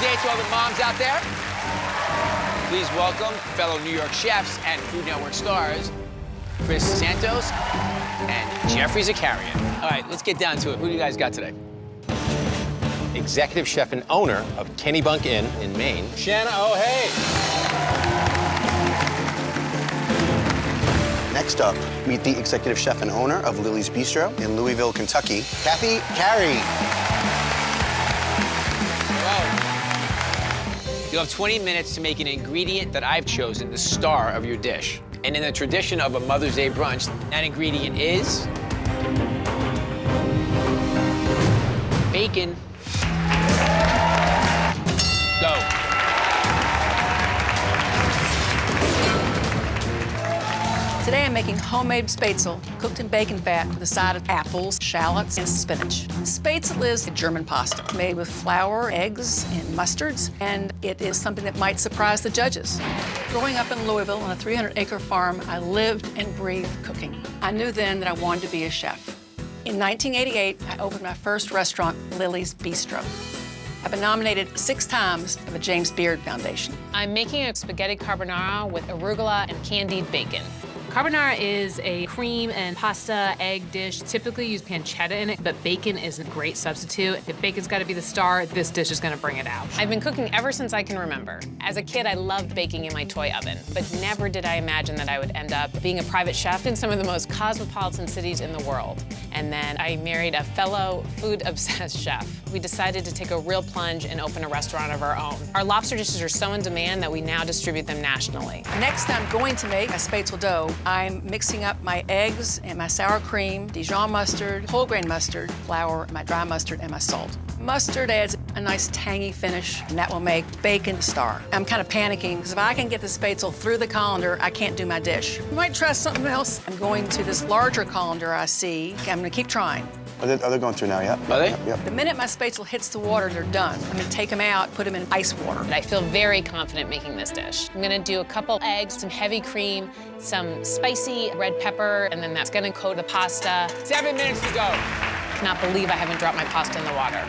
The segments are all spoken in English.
day to all the moms out there. Please welcome fellow New York chefs and Food Network stars, Chris Santos and Jeffrey Zakarian. All right, let's get down to it. Who do you guys got today? Executive chef and owner of Kennebunk Inn in Maine, Shanna. Oh, hey. Next up, meet the executive chef and owner of Lily's Bistro in Louisville, Kentucky, Cary. You'll have 20 minutes to make an ingredient that I've chosen the star of your dish. And in the tradition of a Mother's Day brunch, that ingredient is bacon. Go. Today I'm making homemade spätzle, cooked in bacon fat with a side of apples, shallots, and spinach. Spätzle is a German pasta made with flour, eggs, and mustards, and it is something that might surprise the judges. Growing up in Louisville on a 300-acre farm, I lived and breathed cooking. I knew then that I wanted to be a chef. In 1988, I opened my first restaurant, Lily's Bistro. I've been nominated 6 times for the James Beard Foundation. I'm making a spaghetti carbonara with arugula and candied bacon. Carbonara is a cream and pasta egg dish. Typically use pancetta in it, but bacon is a great substitute. If bacon's gotta be the star, this dish is gonna bring it out. I've been cooking ever since I can remember. As a kid, I loved baking in my toy oven, but never did I imagine that I would end up being a private chef in some of the most cosmopolitan cities in the world. And then I married a fellow food-obsessed chef. We decided to take a real plunge and open a restaurant of our own. Our lobster dishes are so in demand that we now distribute them nationally. Next, I'm going to make a spätzle dough. I'm mixing up my eggs and my sour cream, Dijon mustard, whole grain mustard, flour, my dry mustard, and my salt. Mustard adds a nice tangy finish, and that will make bacon the star. I'm kind of panicking, because if I can get the spätzle through the colander, I can't do my dish. You might try something else. I'm going to this larger colander I see. Okay, I'm gonna keep trying. Are they going through now, yeah? Are they? Yep. The minute my spätzle hits the water, they're done. I'm gonna take them out, put them in ice water. I feel very confident making this dish. I'm gonna do a couple eggs, some heavy cream, some spicy red pepper, and then that's gonna coat the pasta. 7 minutes to go. I cannot believe I haven't dropped my pasta in the water.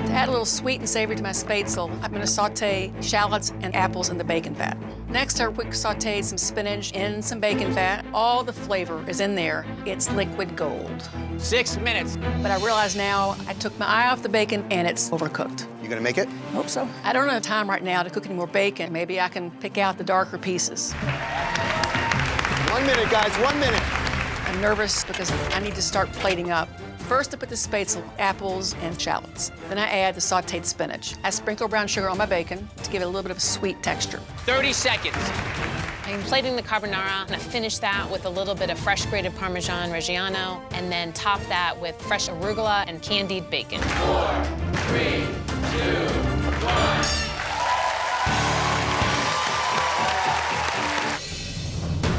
To add a little sweet and savory to my spätzle, I'm gonna saute shallots and apples in the bacon fat. Next, I quick sauteed some spinach in some bacon fat. All the flavor is in there. It's liquid gold. 6 minutes. But I realize now I took my eye off the bacon and it's overcooked. You gonna make it? Hope so. I don't have time right now to cook any more bacon. Maybe I can pick out the darker pieces. 1 minute, guys, 1 minute. I'm nervous because I need to start plating up. First, I put the spätzle, apples, and shallots. Then I add the sauteed spinach. I sprinkle brown sugar on my bacon to give it a little bit of a sweet texture. 30 seconds. I'm plating the carbonara, and I finish that with a little bit of fresh grated Parmesan Reggiano, and then top that with fresh arugula and candied bacon. 4, 3, 2, 1.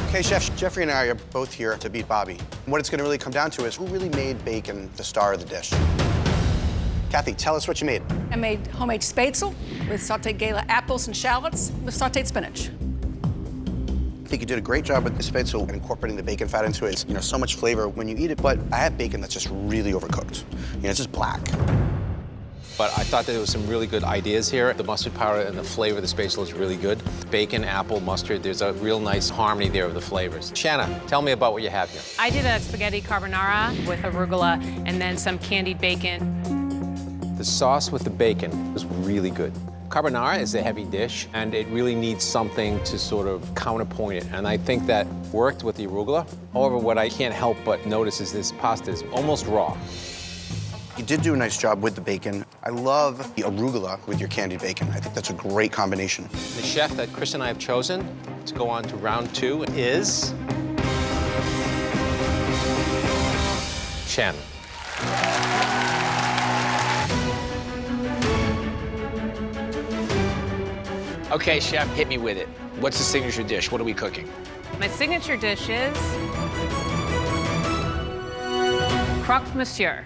Okay, Chef, Jeffrey and I are both here to beat Bobby. What it's gonna really come down to is who really made bacon the star of the dish. Kathy, tell us what you made. I made homemade spätzle with sauteed gala apples and shallots with sauteed spinach. I think you did a great job with the spätzle and incorporating the bacon fat into it. It's, so much flavor when you eat it, but I have bacon that's just really overcooked. It's just black. But I thought that there was some really good ideas here. The mustard powder and the flavor of the spätzle is really good. Bacon, apple, mustard, there's a real nice harmony there of the flavors. Shanna, tell me about what you have here. I did a spaghetti carbonara with arugula and then some candied bacon. The sauce with the bacon was really good. Carbonara is a heavy dish, and it really needs something to sort of counterpoint it, and I think that worked with the arugula. However, what I can't help but notice is this pasta is almost raw. You did do a nice job with the bacon. I love the arugula with your candied bacon. I think that's a great combination. The chef that Chris and I have chosen to go on to round 2 is Shanna. Okay, Chef, hit me with it. What's the signature dish? What are we cooking? My signature dish is croque-monsieur.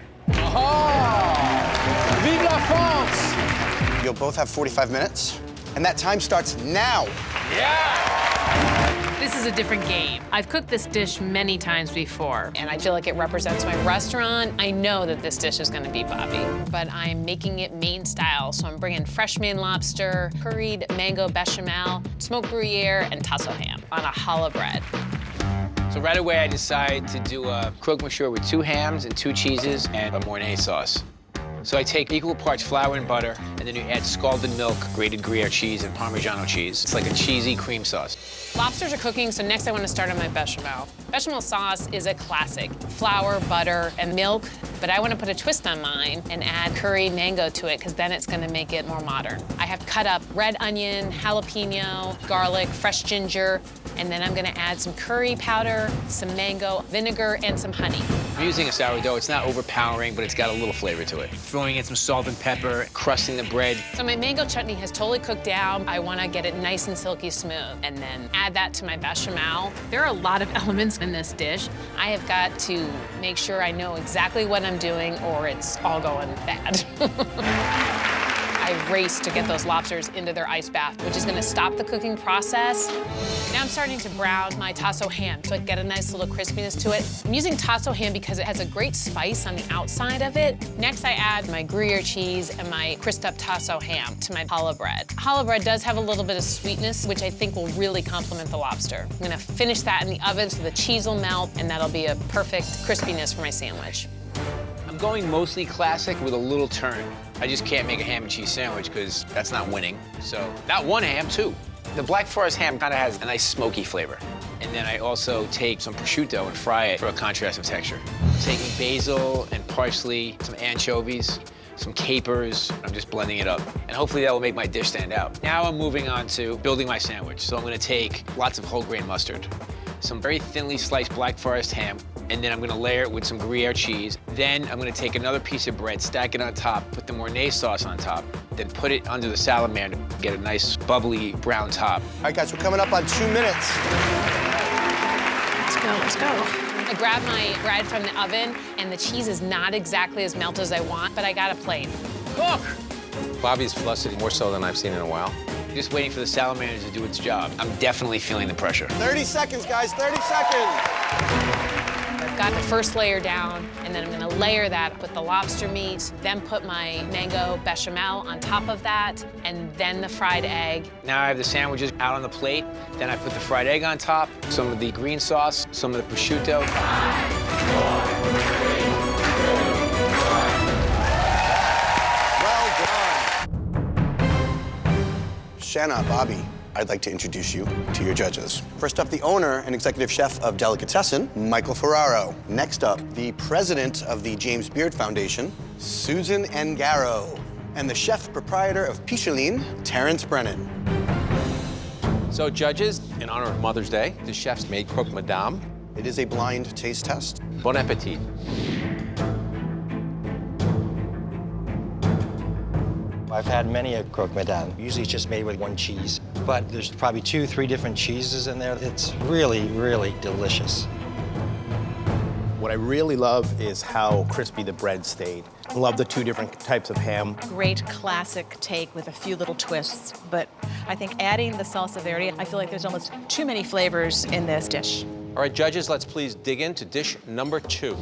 Oh! Vive la France! You'll both have 45 minutes, and that time starts now. Yeah! This is a different game. I've cooked this dish many times before, and I feel like it represents my restaurant. I know that this dish is gonna beat Bobby, but I'm making it Maine style. So I'm bringing fresh Maine lobster, curried mango bechamel, smoked Gruyere, and tasso ham on a challah bread. So right away, I decide to do a croque-monsieur with 2 hams and 2 cheeses and a Mornay sauce. So I take equal parts flour and butter, and then you add scalded milk, grated Gruyere cheese, and Parmigiano cheese. It's like a cheesy cream sauce. Lobsters are cooking, so next I want to start on my bechamel. Bechamel sauce is a classic. Flour, butter, and milk, but I want to put a twist on mine and add curried mango to it, because then it's going to make it more modern. I have cut up red onion, jalapeno, garlic, fresh ginger, and then I'm going to add some curry powder, some mango, vinegar, and some honey. I'm using a sourdough. It's not overpowering, but it's got a little flavor to it. Throwing in some salt and pepper, crusting the bread. So my mango chutney has totally cooked down. I want to get it nice and silky smooth, and then add that to my bechamel. There are a lot of elements in this dish. I have got to make sure I know exactly what I'm doing, or it's all going bad. I race to get those lobsters into their ice bath, which is gonna stop the cooking process. Now I'm starting to brown my tasso ham, so I get a nice little crispiness to it. I'm using tasso ham because it has a great spice on the outside of it. Next, I add my Gruyere cheese and my crisped up tasso ham to my challah bread. Challah bread does have a little bit of sweetness, which I think will really complement the lobster. I'm gonna finish that in the oven so the cheese will melt, and that'll be a perfect crispiness for my sandwich. I'm going mostly classic with a little turn. I just can't make a ham and cheese sandwich because that's not winning. So, not 1 ham, 2. The Black Forest ham kind of has a nice smoky flavor. And then I also take some prosciutto and fry it for a contrast of texture. I'm taking basil and parsley, some anchovies, some capers. I'm just blending it up. And hopefully that will make my dish stand out. Now I'm moving on to building my sandwich. So I'm gonna take lots of whole grain mustard, some very thinly sliced Black Forest ham, and then I'm gonna layer it with some Gruyere cheese. Then I'm gonna take another piece of bread, stack it on top, put the Mornay sauce on top, then put it under the salamander to get a nice bubbly brown top. All right, guys, we're coming up on 2 minutes. Let's go, let's go. I grab my bread from the oven, and the cheese is not exactly as melted as I want, but I got a plate. Cook! Bobby's flustered more so than I've seen in a while. Just waiting for the salamander to do its job. I'm definitely feeling the pressure. 30 seconds, guys, 30 seconds. I've got the first layer down, and then I'm gonna layer that with the lobster meat, then put my mango bechamel on top of that, and then the fried egg. Now I have the sandwiches out on the plate. Then I put the fried egg on top, some of the green sauce, some of the prosciutto. 5, 4, 3, 2, 1. Well done. Shanna, Bobby, I'd like to introduce you to your judges. First up, the owner and executive chef of Delicatessen, Michael Ferraro. Next up, the president of the James Beard Foundation, Susan Angaro. And the chef proprietor of Picheline, Terrence Brennan. So judges, in honor of Mother's Day, the chefs made croque madame. It is a blind taste test. Bon appetit. I've had many a croque madame. Usually it's just made with 1 cheese, but there's probably 2, 3 different cheeses in there. It's really, really delicious. What I really love is how crispy the bread stayed. I love the 2 different types of ham. Great classic take with a few little twists, but I think adding the salsa verde, I feel like there's almost too many flavors in this dish. All right, judges, let's please dig into dish number 2.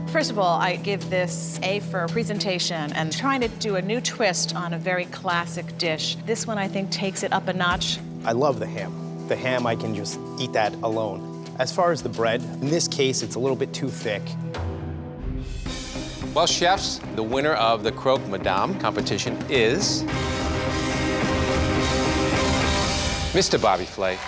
First of all, I give this A for presentation and trying to do a new twist on a very classic dish. This one, I think, takes it up a notch. I love the ham. The ham, I can just eat that alone. As far as the bread, in this case, it's a little bit too thick. Well, chefs, the winner of the croque madame competition is Mr. Bobby Flay.